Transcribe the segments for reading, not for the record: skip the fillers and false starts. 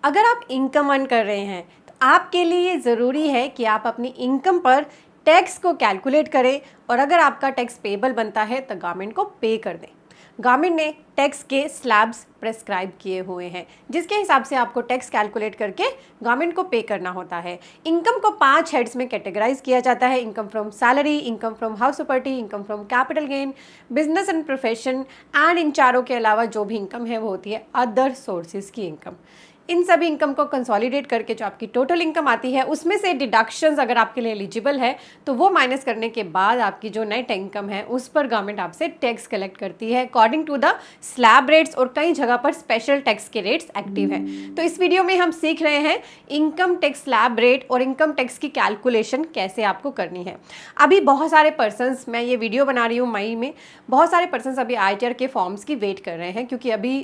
अगर आप income earn कर रहे हैं तो आपके लिए ये ज़रूरी है कि आप अपनी इनकम पर टैक्स को कैलकुलेट करें और अगर आपका टैक्स पेबल बनता है तो गवर्नमेंट को पे कर दें। गवर्नमेंट ने टैक्स के स्लैब्स प्रेस्क्राइब किए हुए हैं जिसके हिसाब से आपको टैक्स कैलकुलेट करके गवर्नमेंट को पे करना होता है। इनकम को 5 हेड्स में कैटेगराइज किया जाता है। Income from salary, income from house property, income from capital gain, business and profession and in चारों के अलावा जो भी इनकम है वो होती है अदर सोर्सेज की इनकम। इन सभी इनकम को कंसोलिडेट करके जो आपकी टोटल इनकम आती है उसमें से डिडक्शंस अगर आपके लिए एलिजिबल है तो वो माइनस करने के बाद आपकी जो नेट इनकम है उस पर गवर्नमेंट आपसे टैक्स कलेक्ट करती है according to the slab rates और कई जगह पर स्पेशल टैक्स के रेट्स एक्टिव है। तो इस वीडियो में हम सीख रहे हैं इनकम टैक्स स्लैब रेट और इनकम टैक्स की कैलकुलेशन कैसे आपको करनी है। अभी बहुत सारे पर्सनस, मैं ये वीडियो बना रही हूँ मई में, बहुत सारे पर्सनस अभी ITR के फॉर्म्स की वेट कर रहे हैं क्योंकि अभी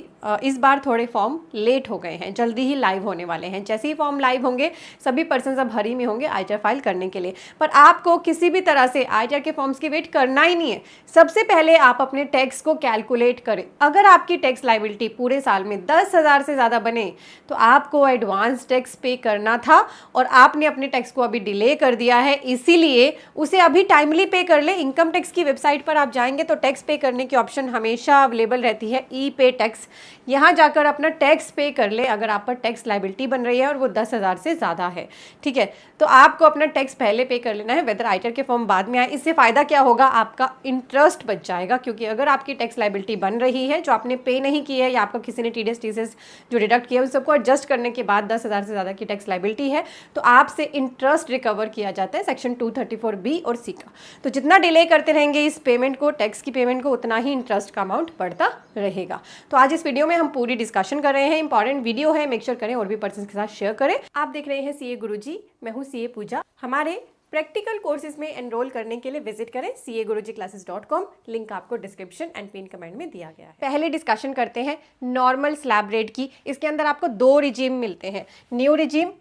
इस बार थोड़े फॉर्म लेट हो गए हैं, जल्दी ही लाइव होने वाले हैं। जैसे ही फॉर्म लाइव होंगे सभी पर्सन्स अब हरी में होंगे ITR फाइल करने के लिए। पर आपको किसी भी तरह से ITR के फॉर्म्स की वेट करना ही नहीं है। सबसे पहले आप अपने टैक्स को कैलकुलेट करें। अगर आपकी टैक्स लायबिलिटी पूरे साल में 10,000 से ज़्यादा बने तो आपको एडवांस टैक्स पे करना था और आपने अपने टैक्स को अभी डिले कर दिया है, इसीलिए उसे अभी टाइमली पे कर ले। इनकम टैक्स की वेबसाइट पर आप जाएंगे तो टैक्स पे करने की ऑप्शन हमेशा अवेलेबल रहती है, ई पे टैक्स। यहाँ जाकर अपना टैक्स पे कर ले अगर आप पर टैक्स लायबिलिटी बन रही है और वो 10,000 से ज़्यादा है। ठीक है, तो आपको अपना टैक्स पहले पे कर लेना है, वेदर ITR के फॉर्म बाद में आए। इससे फ़ायदा क्या होगा, आपका इंटरेस्ट बच जाएगा क्योंकि अगर आपकी टैक्स लायबिलिटी बन रही है जो आपने पे नहीं की है या आपका किसी ने TDS TCS जो डिडक्ट किया है उन सबको एडजस्ट करने के बाद 10,000 से ज़्यादा की टैक्स लायबिलिटी है तो आपसे इंटरेस्ट रिकवर किया जाता है सेक्शन 234B और C का। तो जितना डिले करते रहेंगे इस पेमेंट को, टैक्स की पेमेंट को, उतना ही इंटरेस्ट का अमाउंट बढ़ता रहेगा। तो आज इस वीडियो में हम पूरी डिस्कशन कर रहे हैं। इंपॉर्टेंट वीडियो है, मेक श्योर करें और भी पर्सन के साथ शेयर करें। आप देख रहे हैं CA गुरुजी, मैं हूँ CA पूजा। हमारे प्रैक्टिकल कोर्सेज में एनरोल करने के लिए विजिट करें cagurujiclasses.com। लिंक आपको डिस्क्रिप्शन एंड पिन कमेंट में दिया गया है। पहले डिस्कशन करते हैं नॉर्मल स्लैब रेट की। इसके अंदर आपको 2 रिजीम मिलते हैं, new regime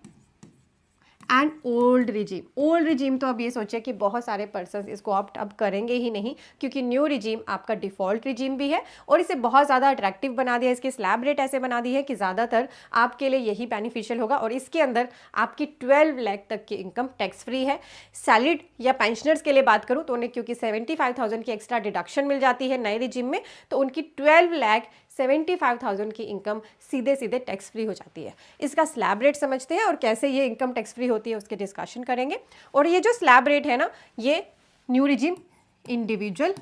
and old regime. Old regime तो अब ये सोचे कि बहुत सारे पर्सन इसको ऑप्ट अब करेंगे ही नहीं क्योंकि न्यू रिजीम आपका डिफ़ॉल्ट रिजीम भी है और इसे बहुत ज़्यादा अट्रैक्टिव बना दिया। इसकी स्लैब रेट ऐसे बना दी है कि ज़्यादातर आपके लिए यही बेनिफिशियल होगा और इसके अंदर आपकी 12 लाख तक की इनकम टैक्स फ्री है। सैलरीड या पेंशनर्स के लिए बात करूँ तो उन्हें क्योंकि 75,000 की एक्स्ट्रा डिडक्शन मिल जाती है नए रिजीम में, तो उनकी 12,75,000 की इनकम सीधे सीधे टैक्स फ्री हो जाती है। इसका स्लैब रेट समझते हैं और कैसे ये इनकम टैक्स फ्री होती है उसके डिस्कशन करेंगे। और ये जो स्लैब रेट है ना, ये new regime, individual,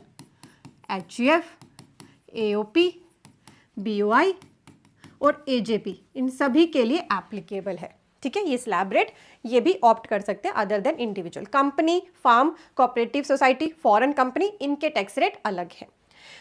HUF, AOP, BOI और AJP इन सभी के लिए एप्लीकेबल है। ठीक है, ये स्लैब रेट ये भी ऑप्ट कर सकते हैं other than individual. Company, firm, cooperative society, foreign company, इनके टैक्स रेट अलग है।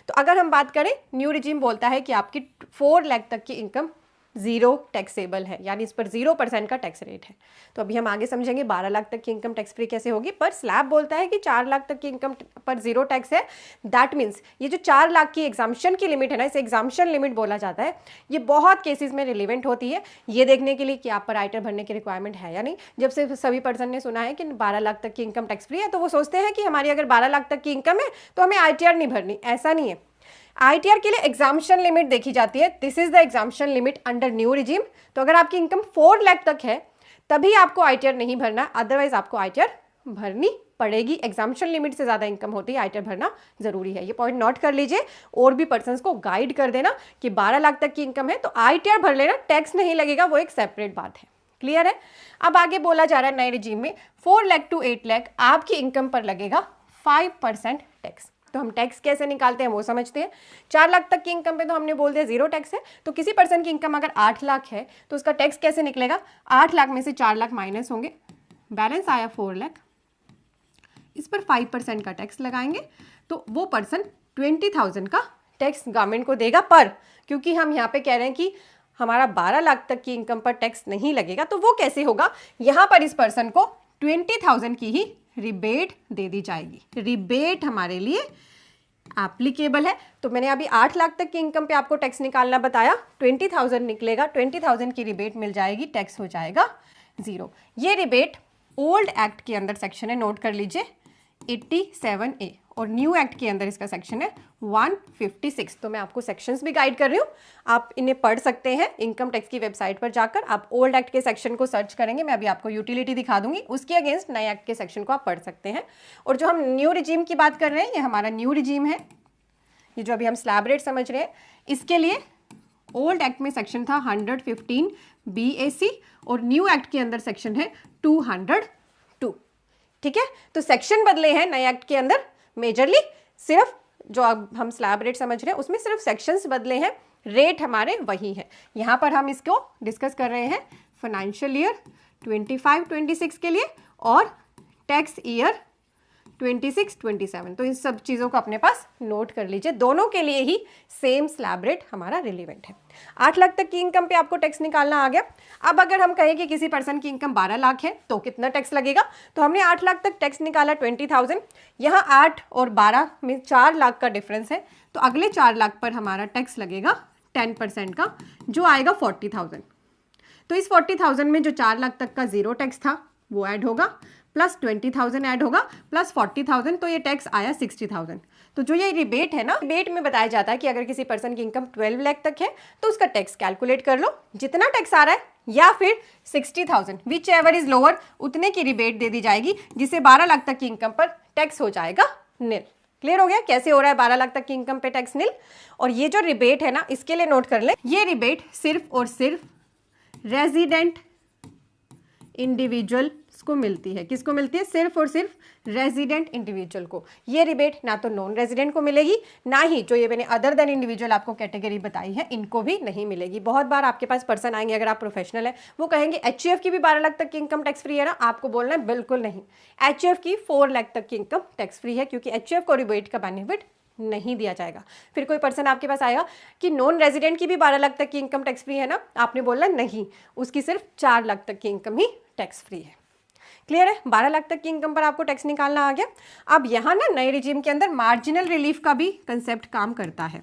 तो अगर हम बात करें, न्यू रिजीम बोलता है कि आपकी 4 लाख तक की इनकम जीरो टैक्सेबल है, यानी इस पर 0% का टैक्स रेट है। तो अभी हम आगे समझेंगे 12 लाख तक की इनकम टैक्स फ्री कैसे होगी। पर स्लैब बोलता है कि 4 लाख तक की इनकम पर जीरो टैक्स है। दैट मीन्स ये जो 4 लाख की एग्जाम्पशन की लिमिट है ना, इसे एग्जाम्पशन लिमिट बोला जाता है। ये बहुत केसेस में रिलेवेंट होती है ये देखने के लिए कि आप पर ITR भरने की रिक्वायरमेंट है या नहीं। जब से सभी पर्सन ने सुना है कि 12 लाख तक की इनकम टैक्स फ्री है तो वो सोचते हैं कि हमारी अगर 12 लाख तक की इनकम है तो हमें ITR नहीं भरनी। ऐसा नहीं है। ITR के लिए एग्जाम्पशन लिमिट देखी जाती है। This is the exemption limit under new regime. तो अगर आपकी इनकम 4 लाख तक है तभी आपको ITR नहीं भरना, अदरवाइज आपको ITR भरनी पड़ेगी। एग्जाम्पशन लिमिट से ज़्यादा इनकम होती है ITR भरना जरूरी है। ये पॉइंट नोट कर लीजिए और भी पर्सन्स को गाइड कर देना कि 12 लाख तक की इनकम है तो ITR भर लेना, टैक्स नहीं लगेगा, वो एक सेपरेट बात है। क्लियर है। अब आगे बोला जा रहा है नए रिजीम में 4 लाख टू 8 लाख आपकी इनकम पर लगेगा 5% टैक्स। तो हम टैक्स कैसे निकालते हैं वो समझते हैं। 4 लाख तक की इनकम पे तो हमने बोल दिया जीरो टैक्स है। तो किसी पर्सन की इनकम अगर 8 लाख है तो उसका टैक्स कैसे निकलेगा, 8 लाख में से 4 लाख माइनस होंगे, बैलेंस आया 4 लाख, इस पर 5% का टैक्स लगाएंगे तो वो पर्सन 20,000 का टैक्स गवर्नमेंट को देगा। पर क्योंकि हम यहाँ पे कह रहे हैं कि हमारा 12 लाख तक की इनकम पर टैक्स नहीं लगेगा तो वो कैसे होगा, यहाँ पर इस पर्सन को 20,000 की ही रिबेट दे दी जाएगी। रिबेट हमारे लिए एप्लीकेबल है। तो मैंने अभी 8 लाख तक की इनकम पे आपको टैक्स निकालना बताया, 20,000 निकलेगा, 20,000 की रिबेट मिल जाएगी, टैक्स हो जाएगा जीरो। ये रिबेट ओल्ड एक्ट के अंदर सेक्शन है, नोट कर लीजिए 87A। और न्यू एक्ट के अंदर इसका सेक्शन है 156। तो मैं आपको सेक्शंस भी गाइड कर रही हूँ, आप इन्हें पढ़ सकते हैं। इनकम टैक्स की वेबसाइट पर जाकर आप ओल्ड एक्ट के सेक्शन को सर्च करेंगे, मैं अभी आपको यूटिलिटी दिखा दूंगी, उसके अगेंस्ट नए एक्ट के सेक्शन को आप पढ़ सकते हैं। और जो हम न्यू रिजीम की बात कर रहे हैं, ये हमारा न्यू रिजीम है, ये जो अभी हम स्लैब रेट समझ रहे हैं, इसके लिए ओल्ड एक्ट में सेक्शन था 115 BAC और न्यू एक्ट के अंदर सेक्शन है 202। ठीक है, तो सेक्शन बदले हैं नए एक्ट के अंदर मेजरली, सिर्फ जो अब हम स्लैब रेट समझ रहे हैं उसमें सिर्फ सेक्शंस बदले हैं, रेट हमारे वही है। यहाँ पर हम इसको डिस्कस कर रहे हैं फाइनेंशियल ईयर 25-26 के लिए और टैक्स ईयर 26-27। तो इन सब चीज़ों को अपने पास नोट कर लीजिए, दोनों के लिए ही सेम स्लैब रेट हमारा रिलेवेंट है। 8 लाख तक की इनकम पे आपको टैक्स निकालना आ गया। अब अगर हम कहें कि किसी पर्सन की इनकम 12 लाख है तो कितना टैक्स लगेगा, तो हमने 8 लाख तक टैक्स निकाला 20,000, यहाँ 8 और 12 में 4 लाख का डिफरेंस है, तो अगले 4 लाख पर हमारा टैक्स लगेगा 10% का, जो आएगा 40,000। तो इस 40,000 में जो 4 लाख तक का जीरो टैक्स था वो ऐड होगा, प्लस 20,000 ऐड होगा, प्लस 40,000, तो ये टैक्स आया 60,000। तो जो ये रिबेट है ना, रिबेट में बताया जाता है कि अगर किसी पर्सन की इनकम 12 लाख तक है तो उसका टैक्स कैलकुलेट कर लो, जितना टैक्स आ रहा है, या फिर 60,000 विच एवर इज लोअर, उतने की रिबेट दे दी जाएगी, जिससे 12 लाख तक की इनकम पर टैक्स हो जाएगा निल। क्लियर हो गया कैसे हो रहा है 12 लाख तक की इनकम पे टैक्स निल। और ये जो रिबेट है ना, इसके लिए नोट कर ले, ये रिबेट सिर्फ और सिर्फ रेजिडेंट इंडिविजुअल को मिलती है। किसको मिलती है? सिर्फ और सिर्फ रेजिडेंट इंडिविजुअल को। ये रिबेट ना तो नॉन रेजिडेंट को मिलेगी, ना ही जो ये मैंने अदर देन इंडिविजुअल आपको कैटेगरी बताई है इनको भी नहीं मिलेगी। बहुत बार आपके पास पर्सन आएंगे, अगर आप प्रोफेशनल है, वो कहेंगे HUF की भी 12 लाख तक की इनकम टैक्स फ्री है ना, आपको बोलना है बिल्कुल नहीं, HUF की 4 लाख तक की इनकम टैक्स फ्री है, क्योंकि HUF को रिबेट का बेनिफिट नहीं दिया जाएगा। फिर कोई पर्सन आपके पास आएगा कि नॉन रेजिडेंट की भी 12 लाख तक की इनकम टैक्स फ्री है ना, आपने बोलना नहीं, उसकी सिर्फ 4 लाख तक की इनकम ही टैक्स फ्री है। क्लियर है? 12 लाख तक की इनकम पर आपको टैक्स निकालना आ गया। अब यहाँ ना नए रिजीम के अंदर मार्जिनल रिलीफ का भी कंसेप्ट काम करता है।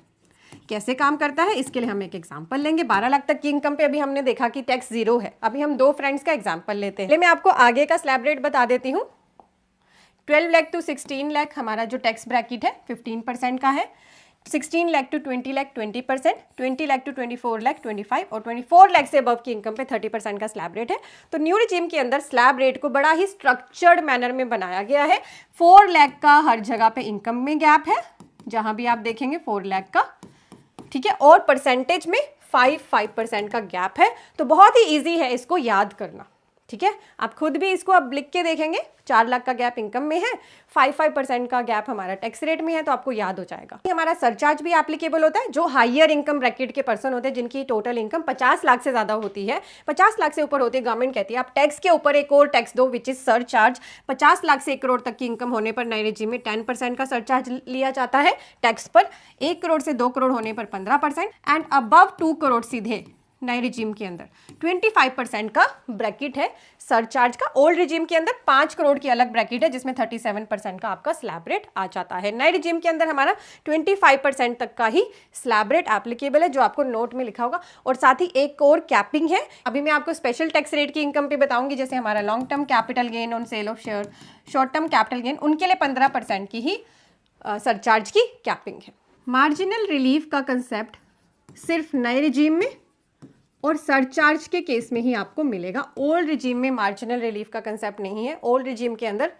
कैसे काम करता है, इसके लिए हम एक एग्जांपल लेंगे। 12 लाख तक की इनकम पे अभी हमने देखा कि टैक्स जीरो है। अभी हम 2 फ्रेंड्स का एग्जांपल लेते हैं। मैं आपको आगे का स्लैब रेट बता देती हूँ। 12 लाख टू 16 लाख हमारा जो टैक्स ब्रैकेट है 15% का है, 16 लाख टू 20 लाख 20%, 20 लाख टू 24 लाख 25 और 24 लाख से अबव की इनकम पे 30% का स्लैब रेट है। तो न्यू रिजीम के अंदर स्लैब रेट को बड़ा ही स्ट्रक्चर्ड मैनर में बनाया गया है। 4 लाख का हर जगह पे इनकम में गैप है, जहां भी आप देखेंगे 4 लाख का, ठीक है, और परसेंटेज में 5% का गैप है। तो बहुत ही ईजी है इसको याद करना, ठीक है। आप खुद भी इसको अब लिख के देखेंगे, 4 लाख का गैप इनकम में है, 5% का गैप हमारा टैक्स रेट में है, तो आपको याद हो जाएगा। हमारा सरचार्ज भी एप्लीकेबल होता है। जो हायर इनकम ब्रैकेट के पर्सन होते हैं, जिनकी टोटल इनकम 50 लाख से ज्यादा होती है, 50 लाख से ऊपर होती है, गवर्नमेंट कहती है आप टैक्स के ऊपर एक और टैक्स दो, विच इज सरचार्ज। 50 लाख से 1 करोड़ तक की इनकम होने पर नए रिजीम में 10% का सरचार्ज लिया जाता है टैक्स पर। 1 करोड़ से 2 करोड़ होने पर 15% एंड अबव 2 करोड़ सीधे नए रिजीम के अंदर 25% का ब्रैकेट है सरचार्ज का। ओल्ड रिजीम के अंदर 5 करोड़ की अलग ब्रैकेट है, जिसमें 37% का आपका स्लैब रेट आ जाता है। नए रिजीम के अंदर हमारा 25% तक का ही स्लैब रेट एप्लीकेबल है, जो आपको नोट में लिखा होगा। और साथ ही एक और कैपिंग है। अभी मैं आपको स्पेशल टैक्स रेट की इनकम पे बताऊंगी, जैसे हमारा long term capital gain on sale of share, short term capital gain, उनके लिए 15% की ही सरचार्ज की कैपिंग है। मार्जिनल रिलीफ का कंसेप्ट सिर्फ नए रिजीम में और सरचार्ज के केस में ही आपको मिलेगा। ओल्ड रिजीम में मार्जिनल रिलीफ का कंसेप्ट नहीं है। ओल्ड रिजीम के अंदर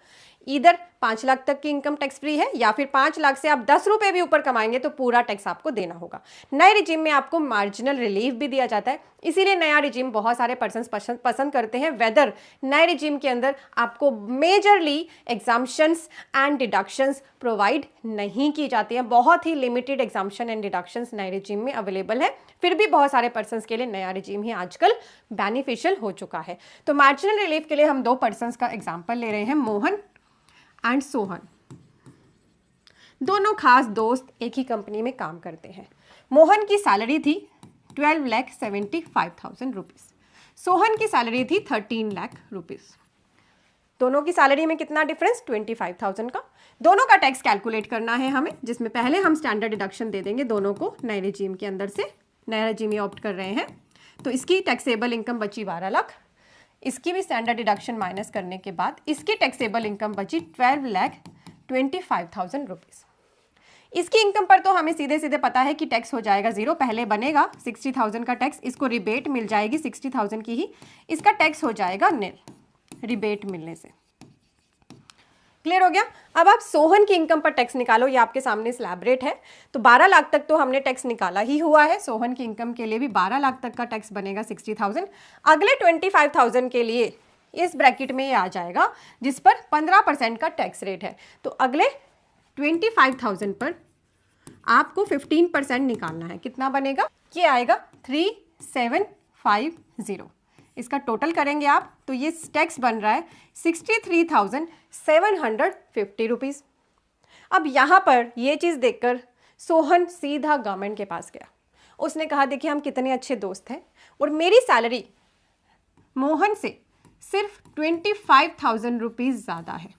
इधर 5 लाख तक की इनकम टैक्स फ्री है, या फिर 5 लाख से आप 10 रुपए भी ऊपर कमाएंगे तो पूरा टैक्स आपको देना होगा। नए रिजीम में आपको मार्जिनल रिलीफ भी दिया जाता है, इसीलिए नया रिजीम बहुत सारे पर्सन पसंद करते हैं। वेदर नए रिजीम के अंदर आपको majorly exemptions and deductions provide नहीं की जाती हैं। बहुत ही लिमिटेड एग्जाम्पशन एंड डिडक्शंस नए रिजीम में अवेलेबल है। फिर भी बहुत सारे पर्सन के लिए नया रिजीम ही आजकल बेनिफिशियल हो चुका है। तो मार्जिनल रिलीफ के लिए हम 2 पर्सन का एग्जाम्पल ले रहे हैं, मोहन एंड सोहन। दोनों खास दोस्त एक ही कंपनी में काम करते हैं। मोहन की सैलरी थी 12,75,000 रुपीज, सोहन की सैलरी थी 13 लाख रुपीज। दोनों की सैलरी में कितना डिफरेंस? 25,000 का। दोनों का टैक्स कैलकुलेट करना है हमें, जिसमें पहले हम स्टैंडर्ड डिडक्शन दे देंगे दोनों को नए रिजीम के अंदर से। नया रिजीम ही ऑप्ट कर रहे हैं, तो इसकी टैक्सेबल इनकम बची 12 लाख, इसकी भी स्टैंडर्ड डिडक्शन माइनस करने के बाद इसकी टैक्सेबल इनकम बची 25,000 रुपीज़। इसकी इनकम पर तो हमें सीधे सीधे पता है कि टैक्स हो जाएगा 0। पहले बनेगा 60,000 का टैक्स, इसको रिबेट मिल जाएगी 60,000 की ही, इसका टैक्स हो जाएगा निल रिबेट मिलने से। क्लियर हो गया। अब आप सोहन की इनकम पर टैक्स निकालो, ये आपके सामने स्लैब रेट है। तो 12 लाख तक तो हमने टैक्स निकाला ही हुआ है, सोहन की इनकम के लिए भी 12 लाख तक का टैक्स बनेगा 60,000। अगले 25,000 के लिए इस ब्रैकेट में ये आ जाएगा जिस पर 15% का टैक्स रेट है। तो अगले 25,000 पर आपको 15% निकालना है। कितना बनेगा? ये आएगा 3750। इसका टोटल करेंगे आप तो ये टैक्स बन रहा है 63,750 रुपीज़। अब यहाँ पर ये चीज़ देखकर सोहन सीधा गवर्नमेंट के पास गया। उसने कहा देखिए हम कितने अच्छे दोस्त हैं और मेरी सैलरी मोहन से सिर्फ 25,000 रुपीज़ ज़्यादा है।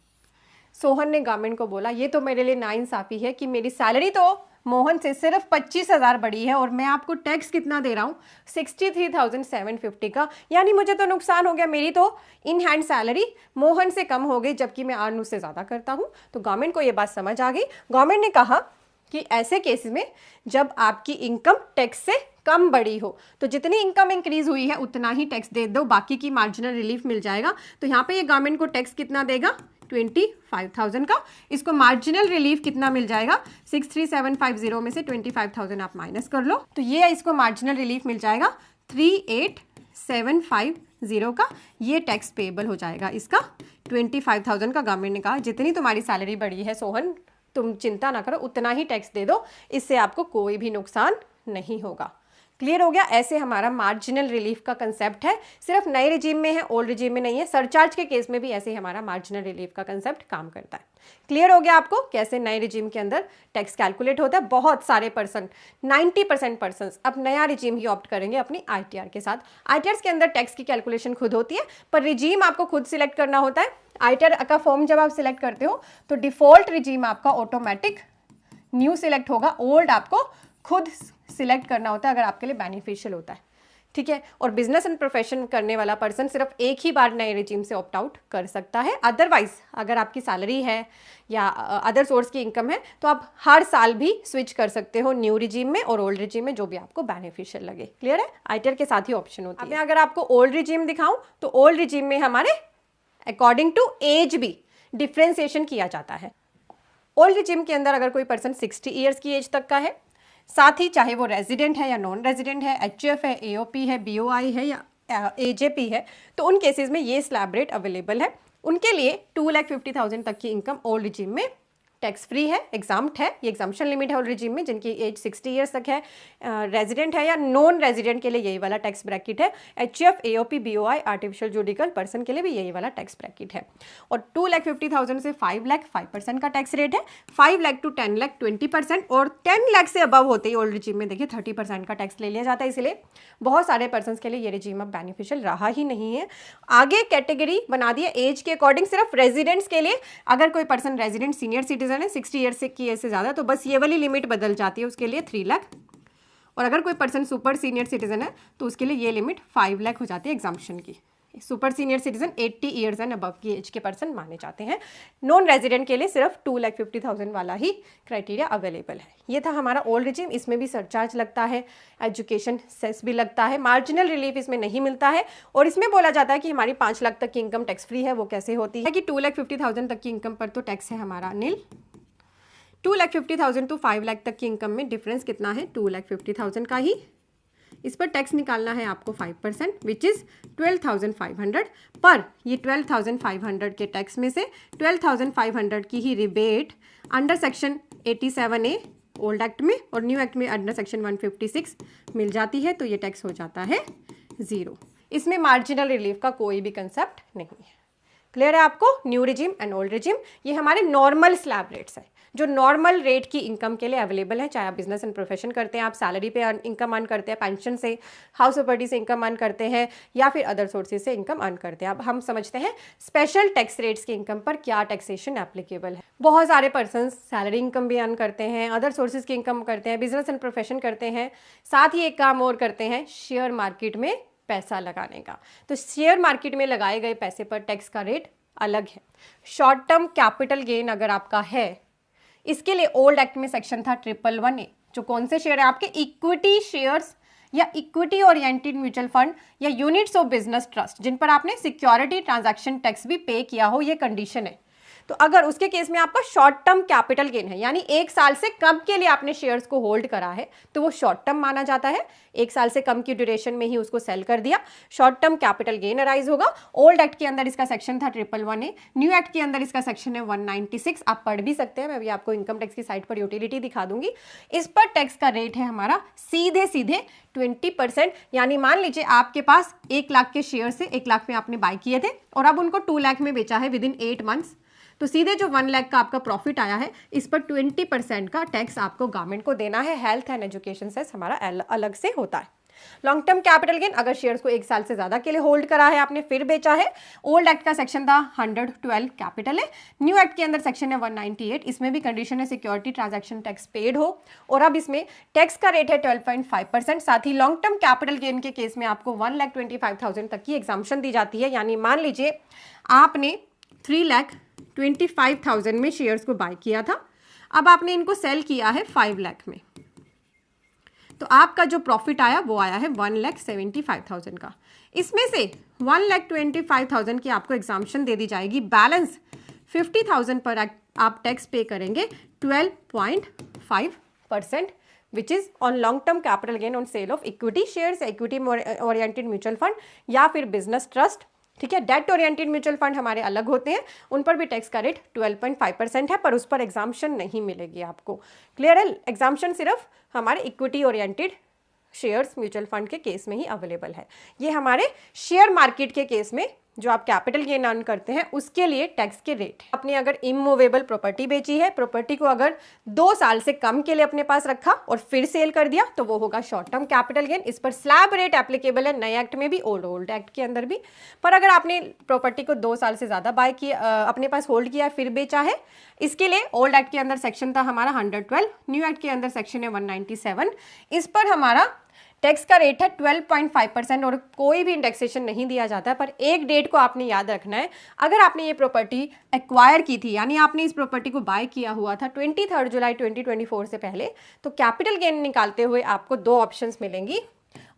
सोहन ने गवर्नमेंट को बोला ये तो मेरे लिए नाइंसाफ़ी है कि मेरी सैलरी तो मोहन से सिर्फ 25,000 बड़ी है और मैं आपको टैक्स कितना दे रहा हूँ 63,750 का, यानी मुझे तो नुकसान हो गया। मेरी तो इन हैंड सैलरी मोहन से कम हो गई जबकि मैं अर्न उससे ज़्यादा करता हूँ। तो गवर्नमेंट को ये बात समझ आ गई। गवर्नमेंट ने कहा कि ऐसे केस में जब आपकी इनकम टैक्स से कम बढ़ी हो तो जितनी इनकम इंक्रीज हुई है उतना ही टैक्स दे दो, बाकी की मार्जिनल रिलीफ मिल जाएगा। तो यहाँ पे ये गवर्नमेंट को टैक्स कितना देगा 25,000 का। इसको मार्जिनल रिलीफ कितना मिल जाएगा 63,750 में से 25,000 आप माइनस कर लो तो ये इसको मार्जिनल रिलीफ मिल जाएगा 38,750 का। ये टैक्स पेएबल हो जाएगा इसका 25,000 का। गवर्नमेंट ने कहा जितनी तुम्हारी सैलरी बढ़ी है सोहन तुम चिंता ना करो, उतना ही टैक्स दे दो, इससे आपको कोई भी नुकसान नहीं होगा। क्लियर हो गया। ऐसे हमारा मार्जिनल रिलीफ का कंसेप्ट है, सिर्फ नए रिजीम में है, ओल्ड रिजीम में नहीं है। सरचार्ज के केस में भी ऐसे ही हमारा मार्जिनल रिलीफ का कंसेप्ट काम करता है। क्लियर हो गया आपको कैसे नए रिजीम के अंदर टैक्स कैलकुलेट होता है। बहुत सारे पर्सन 90% पर्सन अब नया रिजीम ही ऑप्ट करेंगे अपनी ITR के साथ। ITRs के अंदर टैक्स की कैलकुलेशन खुद होती है पर रिजीम आपको खुद सिलेक्ट करना होता है। ITR का फॉर्म जब आप सिलेक्ट करते हो तो डिफॉल्ट रिजीम आपका ऑटोमेटिक न्यू सिलेक्ट होगा, ओल्ड आपको खुद सिलेक्ट करना होता है अगर आपके लिए बेनिफिशियल होता है। ठीक है। और बिजनेस एंड प्रोफेशन करने वाला पर्सन सिर्फ एक ही बार नए रिजीम से ऑप्ट आउट कर सकता है। अदरवाइज अगर आपकी सैलरी है या अदर सोर्स की इनकम है तो आप हर साल भी स्विच कर सकते हो न्यू रिजीम में और ओल्ड रिजीम में, जो भी आपको बेनिफिशियल लगे। क्लियर है। ITR के साथ ही ऑप्शन होती है। अब मैं अगर आपको ओल्ड रिजीम दिखाऊं तो ओल्ड रिजीम में हमारे अकॉर्डिंग टू एज भी डिफ्रेंसिएशन किया जाता है। ओल्ड रिजीम के अंदर अगर कोई पर्सन 60 ईयर्स की एज तक का है, साथ ही चाहे वो रेजिडेंट है या नॉन रेजिडेंट है, HF है, AOP है, BOI है या AJP है, तो उन केसेस में ये स्लैब रेट अवेलेबल है। उनके लिए 2,50,000 तक की इनकम ओल्ड रिजीम में टैक्स फ्री है, एग्जाम्प्ट है। ये एग्जाम्पशन लिमिट है ओल्ड रिजीम में जिनकी एज 60 ईयर्स तक है, रेजिडेंट है या नॉन रेजिडेंट के लिए यही वाला टैक्स ब्रैकेट है। HF, AOP, BOI, artificial judicial person के लिए भी यही वाला टैक्स ब्रैकेट है। और 2,50,000 से 5 लाख 5% का टैक्स रेट है, 5 लाख टू 10 लाख 20% और 10 लाख से अबव होते ही ओल्ड रिजीम में देखिए 30% का टैक्स ले लिया जाता है। इसलिए बहुत सारे पर्सन के लिए ये रिजीम अब बेनिफिशियल रहा ही नहीं है। आगे कैटेगरी बना दिया एज के अकॉर्डिंग सिर्फ रेजिडेंट्स के लिए। अगर कोई पर्सन रेजिडेंट सीनियर सिटीजन है 60 ईयर्स की एज से ज़्यादा तो बस ये वाली लिमिट बदल जाती है, उसके लिए 3 लाख। और अगर कोई पर्सन सुपर सीनियर सिटीजन है तो उसके लिए ये लिमिट 5 लाख हो जाती है एग्जाम्पशन की। Super senior citizen 80 years and above की एज के पर्सन माने जाते हैं। नॉन रेजिडेंट के लिए सिर्फ 2,50,000 वाला ही क्राइटेरिया अवेलेबल है। ये था हमारा ओल्ड रिजीम। इसमें भी सरचार्ज लगता है, एजुकेशन सेस भी लगता है, मार्जिनल रिलीफ इसमें नहीं मिलता है। और इसमें बोला जाता है कि हमारी 5 लाख तक की इनकम टैक्स फ्री है। वो कैसे होती है कि 2,50,000 तक की इनकम पर तो टैक्स है हमारा निल। 2,50,000 टू 5 लाख तक की इनकम में डिफरेंस कितना है 2,50,000 का ही। इस पर टैक्स निकालना है आपको 5% विच इज़ 12,500। पर ये 12,500 के टैक्स में से 12,500 की ही rebate under section 87A old act में और न्यू एक्ट में अंडर सेक्शन 156 मिल जाती है। तो ये टैक्स हो जाता है 0। इसमें मार्जिनल रिलीफ का कोई भी कंसेप्ट नहीं है। क्लियर है आपको। New regime and old regime ये हमारे नॉर्मल स्लैब रेट्स है जो नॉर्मल रेट की इनकम के लिए अवेलेबल है। चाहे आप बिजनेस एंड प्रोफेशन करते हैं, आप सैलरी पे इनकम अर्न करते हैं, पेंशन से, हाउस प्रॉपर्टी से इनकम अर्न करते हैं या फिर अदर सोर्सेज से इनकम अर्न करते हैं। अब हम समझते हैं स्पेशल टैक्स रेट्स की इनकम पर क्या टैक्सेशन एप्लीकेबल है। बहुत सारे पर्सन सैलरी इनकम भी अर्न करते हैं, अदर सोर्सेज की इनकम करते हैं, बिजनेस एंड प्रोफेशन करते हैं, साथ ही एक काम और करते हैं शेयर मार्केट में पैसा लगाने का। तो शेयर मार्केट में लगाए गए पैसे पर टैक्स का रेट अलग है। शॉर्ट टर्म कैपिटल गेन अगर आपका है, इसके लिए ओल्ड एक्ट में सेक्शन था 111A, जो कौन से शेयर है आपके, इक्विटी शेयर्स या इक्विटी ओरिएंटेड म्यूचुअल फंड या यूनिट्स ऑफ बिजनेस ट्रस्ट जिन पर आपने सिक्योरिटी ट्रांजैक्शन टैक्स भी पे किया हो, ये कंडीशन है। तो अगर उसके केस में आपका शॉर्ट टर्म कैपिटल गेन है, यानी 1 साल से कम के लिए आपने शेयर्स को होल्ड करा है, तो वो शॉर्ट टर्म माना जाता है। 1 साल से कम की ड्यूरेशन में ही उसको सेल कर दिया, short term capital gain arise होगा। ओल्ड एक्ट के अंदर इसका सेक्शन था 111A, न्यू एक्ट के अंदर इसका सेक्शन है 196। आप पढ़ भी सकते हैं, मैं भी आपको इनकम टैक्स की साइट पर यूटिलिटी दिखा दूंगी। इस पर टैक्स का रेट है हमारा सीधे 20%। यानी मान लीजिए आपके पास 1 लाख के शेयर से 1 लाख में आपने बाय किए थे और अब उनको 2 लाख में बेचा है विदिन 8 मंथ्स, तो सीधे जो 1 लाख का आपका प्रॉफिट आया है, इस पर 20% का टैक्स आपको गवर्नमेंट को देना है। हेल्थ एंड एजुकेशन सेस हमारा अलग से होता है। लॉन्ग टर्म कैपिटल गेन, अगर शेयर्स को 1 साल से ज्यादा के लिए होल्ड करा है आपने फिर बेचा है, ओल्ड एक्ट का सेक्शन था 112 कैपिटल है, न्यू एक्ट के अंदर सेक्शन है 198, इसमें भी कंडीशन है सिक्योरिटी ट्रांजैक्शन टैक्स पेड हो, और अब इसमें टैक्स का रेट है 12.5%। साथ ही लॉन्ग टर्म कैपिटल गेन के केस में आपको 1,25,000 तक की एग्जाम्पशन दी जाती है। यानी मान लीजिए आपने 3,25,000 में शेयर्स को बाय किया था, अब आपने इनको सेल किया है 5 लाख में, तो आपका जो प्रॉफिट आया वो आया है 1,75,000 का। इसमें से 1,25,000 की आपको एग्जाम्पशन दे दी जाएगी, बैलेंस 50,000 पर आप टैक्स पे करेंगे 12.5%, which is on long term capital gain on sale of equity shares, equity oriented mutual fund या फिर बिजनेस ट्रस्ट। ठीक है, डेट ओरिएंटेड म्यूचुअल फंड हमारे अलग होते हैं, उन पर भी टैक्स का रेट 12.5% है, पर उस पर एग्जाम्पशन नहीं मिलेगी आपको। क्लियर है, एग्जाम्पशन सिर्फ हमारे equity oriented shares mutual fund के केस में ही अवेलेबल है। ये हमारे शेयर मार्केट के केस में जो आप कैपिटल गेन अर्न करते हैं उसके लिए टैक्स के रेट। आपने अगर इमूवेबल प्रॉपर्टी बेची है, प्रॉपर्टी को अगर 2 साल से कम के लिए अपने पास रखा और फिर सेल कर दिया, तो वो होगा शॉर्ट टर्म कैपिटल गेन। इस पर स्लैब रेट एप्लीकेबल है नए एक्ट में भी, ओल्ड एक्ट के अंदर भी। पर अगर आपने प्रॉपर्टी को 2 साल से ज़्यादा बाय किया, अपने पास होल्ड किया फिर बेचा है, इसके लिए ओल्ड एक्ट के अंदर सेक्शन था हमारा 112, न्यू एक्ट के अंदर सेक्शन है 197। इस पर हमारा टैक्स का रेट है 12.5% और कोई भी इंडेक्सेशन नहीं दिया जाता है। पर एक डेट को आपने याद रखना है, अगर आपने ये प्रॉपर्टी एक्वायर की थी, यानी आपने इस प्रॉपर्टी को बाय किया हुआ था 23 जुलाई 2024 से पहले, तो कैपिटल गेन निकालते हुए आपको 2 ऑप्शंस मिलेंगी।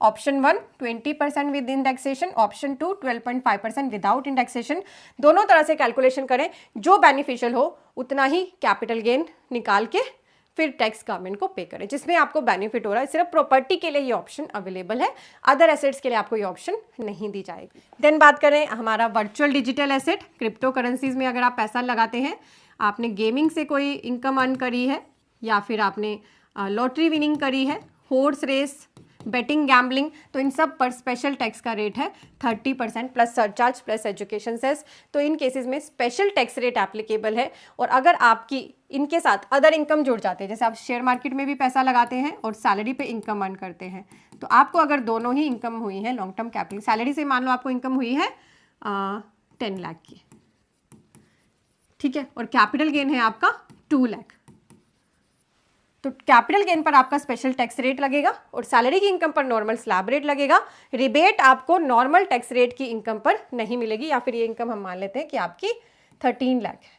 Option 1 20% with indexation, option 2 12.5% without indexation. दोनों तरह से कैलकुलेशन करें, जो बेनिफिशियल हो उतना ही कैपिटल गेन निकाल के फिर टैक्स गवर्नमेंट को पे करें, जिसमें आपको बेनिफिट हो रहा है। सिर्फ प्रॉपर्टी के लिए ये ऑप्शन अवेलेबल है, अदर एसेट्स के लिए आपको ये ऑप्शन नहीं दी जाएगी। देन बात करें हमारा virtual digital asset, crypto currencies में अगर आप पैसा लगाते हैं, आपने गेमिंग से कोई इनकम अर्न करी है या फिर आपने लॉटरी विनिंग करी है, हॉर्स रेस, बेटिंग, गैम्बलिंग, तो इन सब पर स्पेशल टैक्स का रेट है 30% plus surcharge plus education cess. तो इन केसेस में स्पेशल टैक्स रेट एप्लीकेबल है। और अगर आपकी इनके साथ अदर इनकम जुड़ जाते हैं, जैसे आप शेयर मार्केट में भी पैसा लगाते हैं और सैलरी पे इनकम अर्न करते हैं, तो आपको अगर दोनों ही इनकम हुई है लॉन्ग टर्म कैपिटल, सैलरी से मान लो आपको इनकम हुई है 10 लाख की, ठीक है, और कैपिटल गेन है आपका 2 लाख, तो कैपिटल गेन पर आपका स्पेशल टैक्स रेट लगेगा और सैलरी की इनकम पर नॉर्मल स्लैब रेट लगेगा। रिबेट आपको नॉर्मल टैक्स रेट की इनकम पर नहीं मिलेगी, या फिर ये इनकम हम मान लेते हैं कि आपकी 13 लाख है,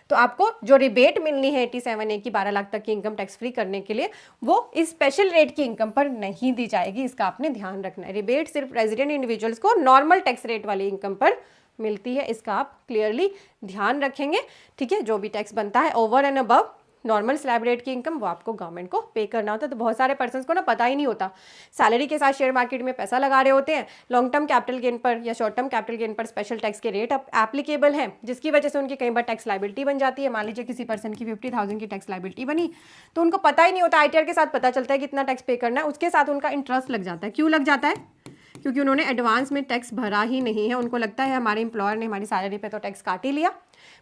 तो आपको जो रिबेट मिलनी है 87A की 12 लाख तक की इनकम टैक्स फ्री करने के लिए, वो इस स्पेशल रेट की इनकम पर नहीं दी जाएगी। इसका आपने ध्यान रखना है। रिबेट सिर्फ रेजिडेंट इंडिविजुअल्स को नॉर्मल टैक्स रेट वाली इनकम पर मिलती है, इसका आप क्लियरली ध्यान रखेंगे। ठीक है, जो भी टैक्स बनता है over and above normal slab rate की इनकम, वो आपको गवर्नमेंट को पे करना होता है। तो बहुत सारे पर्सन्स को ना पता ही नहीं होता, सैलरी के साथ शेयर मार्केट में पैसा लगा रहे होते हैं, लॉन्ग टर्म कैपिटल गेन पर या शॉर्ट टर्म कैपिटल गेन पर स्पेशल टैक्स के रेट एप्लीकेबल हैं, जिसकी वजह से उनकी कई बार टैक्स लाइबिलिटी बन जाती है। मान लीजिए किसी पर्सन की 50,000 की टैक्स लाइबिलिटी बनी, तो उनको पता ही नहीं होता, ITR के साथ पता चलता है कितना टैक्स पे करना है, उसके साथ उनका इंटरेस्ट लग जाता है। क्यों लग जाता है? क्योंकि उन्होंने एडवांस में टैक्स भरा ही नहीं है। उनको लगता है हमारे एम्प्लॉयर ने हमारी सैलरी पे तो टैक्स काट ही लिया,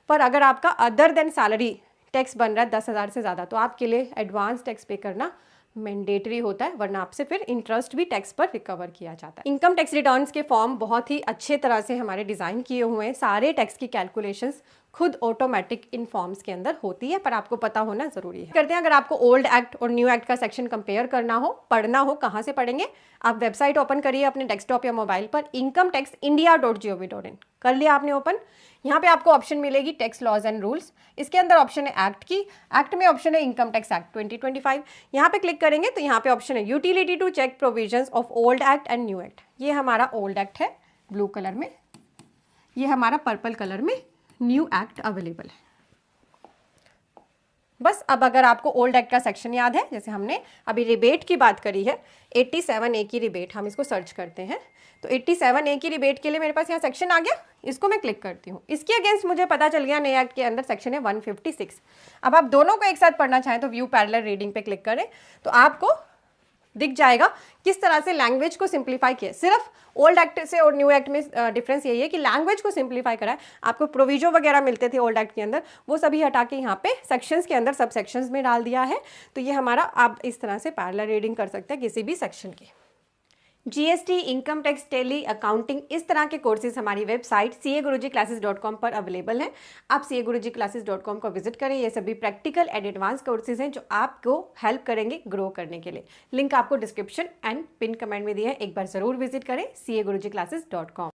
पर अगर आपका अदर देन सैलरी टैक्स बन रहा है 10,000 से ज़्यादा, तो आपके लिए एडवांस टैक्स पे करना मैंडेटरी होता है, वरना आपसे फिर इंटरेस्ट भी टैक्स पर रिकवर किया जाता है। इनकम टैक्स रिटर्न्स के फॉर्म बहुत ही अच्छे तरह से हमारे डिज़ाइन किए हुए हैं, सारे टैक्स की कैलकुलेशंस खुद ऑटोमेटिक इन फॉर्म्स के अंदर होती है, पर आपको पता होना ज़रूरी है। करते हैं, अगर आपको ओल्ड एक्ट और न्यू एक्ट का सेक्शन कंपेयर करना हो, पढ़ना हो, कहाँ से पढ़ेंगे? आप वेबसाइट ओपन करिए अपने डेस्कटॉप या मोबाइल पर, incometaxindia.gov.in कर लिया आपने ओपन। यहाँ पे आपको ऑप्शन मिलेगी टैक्स लॉज एंड रूल्स, इसके अंदर ऑप्शन है एक्ट की, एक्ट में ऑप्शन है इनकम टैक्स एक्ट 2025। यहाँ पे क्लिक करेंगे तो यहाँ पे ऑप्शन है utility to check provisions of old act and new act. ये हमारा ओल्ड एक्ट है ब्लू कलर में, ये हमारा पर्पल कलर में न्यू एक्ट अवेलेबल है। बस अब अगर आपको ओल्ड एक्ट का सेक्शन याद है, जैसे हमने अभी रिबेट की बात करी है, 87A की रिबेट, हम इसको सर्च करते हैं तो 87A की रिबेट के लिए मेरे पास यहाँ सेक्शन आ गया, इसको मैं क्लिक करती हूँ। इसके अगेंस्ट मुझे पता चल गया नए एक्ट के अंदर सेक्शन है 156। अब आप दोनों को एक साथ पढ़ना चाहें तो व्यू पैरेलल रीडिंग पे क्लिक करें तो आपको दिख जाएगा किस तरह से लैंग्वेज को सिंप्लीफाई किया। सिर्फ ओल्ड एक्ट से और न्यू एक्ट में डिफरेंस यही है कि लैंग्वेज को सिंप्लीफाई करा है। आपको प्रोविजो वगैरह मिलते थे ओल्ड एक्ट के अंदर, वो सभी हटा के यहाँ पे सेक्शंस के अंदर सब सेक्शंस में डाल दिया है। तो ये हमारा, आप इस तरह से पैरेलल रीडिंग कर सकते हैं किसी भी सेक्शन की। GST, income tax, Tally, accounting, इस तरह के कोर्सेज हमारी वेबसाइट CA-Guruji-Classes.com पर अवेलेबल हैं। आप CA-Guruji-Classes.com को विजिट करें। ये सभी प्रैक्टिकल एंड एडवांस कोर्सेज हैं जो आपको हेल्प करेंगे ग्रो करने के लिए। लिंक आपको डिस्क्रिप्शन एंड पिन कमेंट में दिया है, एक बार ज़रूर विजिट करें CA-Guruji-Classes.com।